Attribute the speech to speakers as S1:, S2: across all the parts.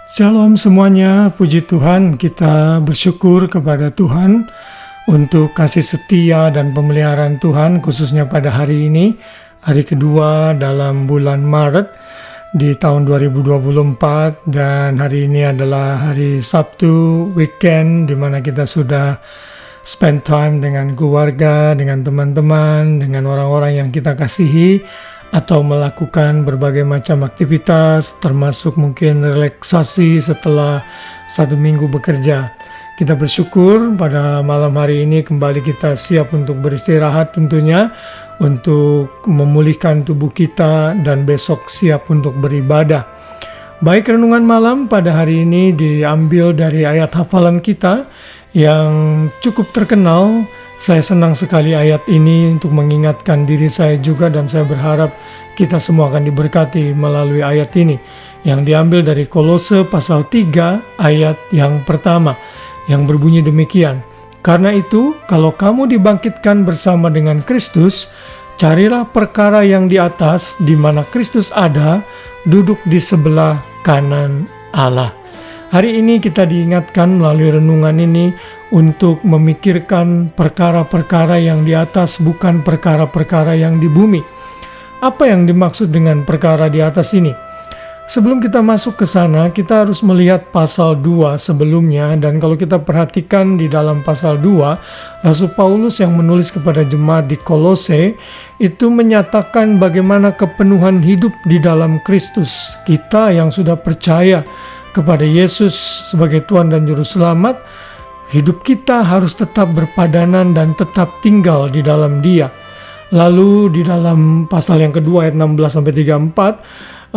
S1: Shalom semuanya, puji Tuhan, kita bersyukur kepada Tuhan untuk kasih setia dan pemeliharaan Tuhan khususnya pada hari ini, hari kedua dalam bulan Maret di tahun 2024, dan hari ini adalah hari Sabtu weekend di mana kita sudah spend time dengan keluarga, dengan teman-teman, dengan orang-orang yang kita kasihi, atau melakukan berbagai macam aktivitas, termasuk mungkin relaksasi setelah satu minggu bekerja. Kita bersyukur pada malam hari ini kembali kita siap untuk beristirahat tentunya, untuk memulihkan tubuh kita, dan besok siap untuk beribadah. Baik, renungan malam pada hari ini diambil dari ayat hafalan kita yang cukup terkenal. Saya senang sekali ayat ini untuk mengingatkan diri saya juga, dan saya berharap kita semua akan diberkati melalui ayat ini yang diambil dari Kolose pasal 3 ayat yang pertama yang berbunyi demikian. Karena itu, kalau kamu dibangkitkan bersama dengan Kristus, carilah perkara yang di atas di mana Kristus ada, duduk di sebelah kanan Allah. Hari ini kita diingatkan melalui renungan ini untuk memikirkan perkara-perkara yang di atas, bukan perkara-perkara yang di bumi. Apa yang dimaksud dengan perkara di atas ini? Sebelum kita masuk ke sana, kita harus melihat pasal 2 sebelumnya, dan kalau kita perhatikan di dalam pasal 2, Rasul Paulus yang menulis kepada jemaat di Kolose itu menyatakan bagaimana kepenuhan hidup di dalam Kristus. Kita yang sudah percaya kepada Yesus sebagai Tuhan dan Juru Selamat, hidup kita harus tetap berpadanan dan tetap tinggal di dalam Dia. Lalu di dalam pasal yang kedua ayat 16 sampai 34,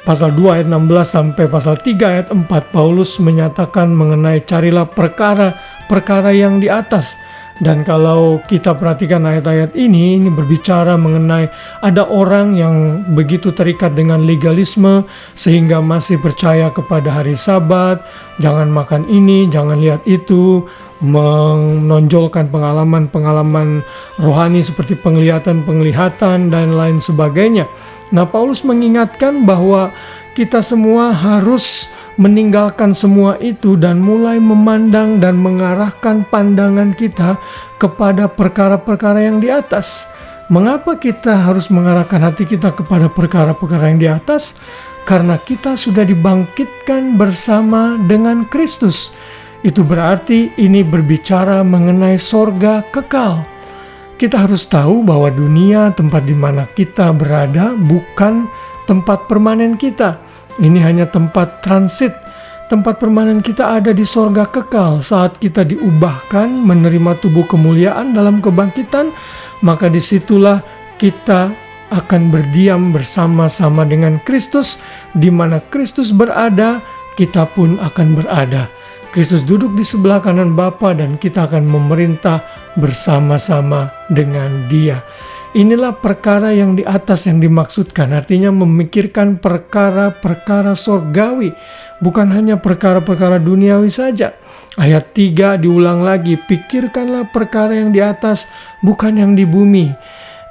S1: pasal 2 ayat 16 sampai pasal 3 ayat 4, Paulus menyatakan mengenai carilah perkara yang di atas. Dan kalau kita perhatikan ayat-ayat ini berbicara mengenai ada orang yang begitu terikat dengan legalisme sehingga masih percaya kepada hari Sabat, jangan makan ini, jangan lihat itu, menonjolkan pengalaman-pengalaman rohani seperti penglihatan dan lain sebagainya. Nah, Paulus mengingatkan bahwa kita semua harus meninggalkan semua itu dan mulai memandang dan mengarahkan pandangan kita kepada perkara-perkara yang di atas. Mengapa kita harus mengarahkan hati kita kepada perkara-perkara yang di atas? Karena kita sudah dibangkitkan bersama dengan Kristus. Itu berarti ini berbicara mengenai sorga kekal. Kita harus tahu bahwa dunia, tempat di mana kita berada, bukan tempat permanen kita. Ini hanya tempat transit. Tempat permanen kita ada di sorga kekal. Saat kita diubahkan menerima tubuh kemuliaan dalam kebangkitan, maka disitulah kita akan berdiam bersama-sama dengan Kristus. Di mana Kristus berada, kita pun akan berada. Kristus duduk di sebelah kanan Bapa, dan kita akan memerintah bersama-sama dengan Dia. Inilah perkara yang di atas yang dimaksudkan, artinya memikirkan perkara-perkara sorgawi, bukan hanya perkara-perkara duniawi saja. Ayat 3 diulang lagi, pikirkanlah perkara yang di atas, bukan yang di bumi.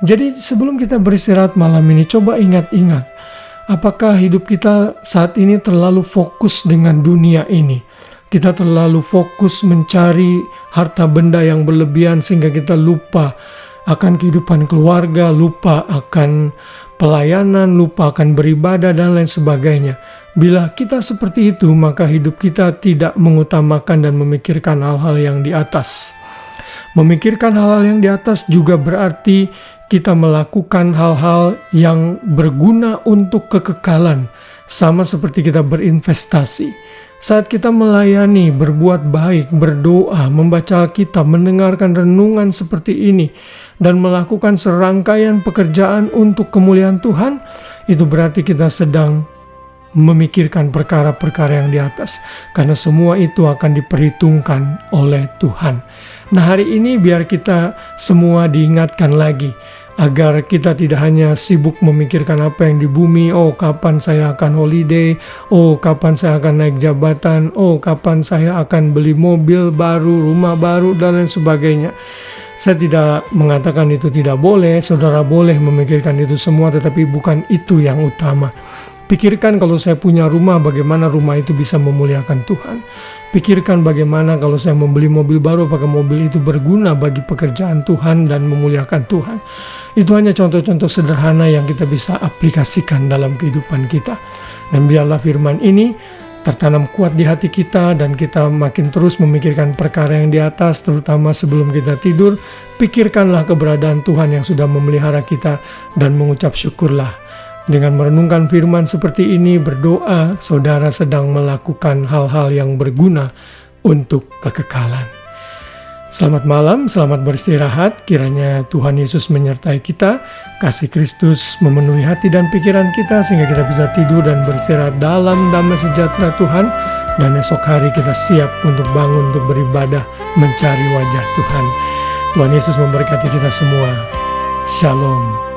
S1: Jadi sebelum kita beristirahat malam ini, coba ingat-ingat, apakah hidup kita saat ini terlalu fokus dengan dunia ini? Kita terlalu fokus mencari harta benda yang berlebihan sehingga kita lupa akan kehidupan keluarga, lupa akan pelayanan, lupa akan beribadah, dan lain sebagainya. Bila kita seperti itu, maka hidup kita tidak mengutamakan dan memikirkan hal-hal yang di atas. Memikirkan hal-hal yang di atas juga berarti kita melakukan hal-hal yang berguna untuk kekekalan, sama seperti kita berinvestasi. Saat kita melayani, berbuat baik, berdoa, membaca Alkitab, mendengarkan renungan seperti ini, dan melakukan serangkaian pekerjaan untuk kemuliaan Tuhan, itu berarti kita sedang memikirkan perkara-perkara yang di atas. Karena semua itu akan diperhitungkan oleh Tuhan. Nah, hari ini biar kita semua diingatkan lagi, agar kita tidak hanya sibuk memikirkan apa yang di bumi. Oh, kapan saya akan holiday? Oh, kapan saya akan naik jabatan? Oh, kapan saya akan beli mobil baru, rumah baru, dan lain sebagainya. Saya tidak mengatakan itu tidak boleh. Saudara boleh memikirkan itu semua, tetapi bukan itu yang utama. Pikirkan kalau saya punya rumah, bagaimana rumah itu bisa memuliakan Tuhan. Pikirkan bagaimana kalau saya membeli mobil baru, apakah mobil itu berguna bagi pekerjaan Tuhan dan memuliakan Tuhan. Itu hanya contoh-contoh sederhana yang kita bisa aplikasikan dalam kehidupan kita. Dan biarlah firman ini tertanam kuat di hati kita dan kita makin terus memikirkan perkara yang di atas, terutama sebelum kita tidur. Pikirkanlah keberadaan Tuhan yang sudah memelihara kita dan mengucap syukurlah. Dengan merenungkan firman seperti ini, berdoa, saudara sedang melakukan hal-hal yang berguna untuk kekekalan. Selamat malam, selamat beristirahat. Kiranya Tuhan Yesus menyertai kita, kasih Kristus memenuhi hati dan pikiran kita, sehingga kita bisa tidur dan beristirahat dalam damai sejahtera Tuhan. Dan esok hari kita siap untuk bangun, untuk beribadah, mencari wajah Tuhan. Tuhan Yesus memberkati kita semua. Shalom.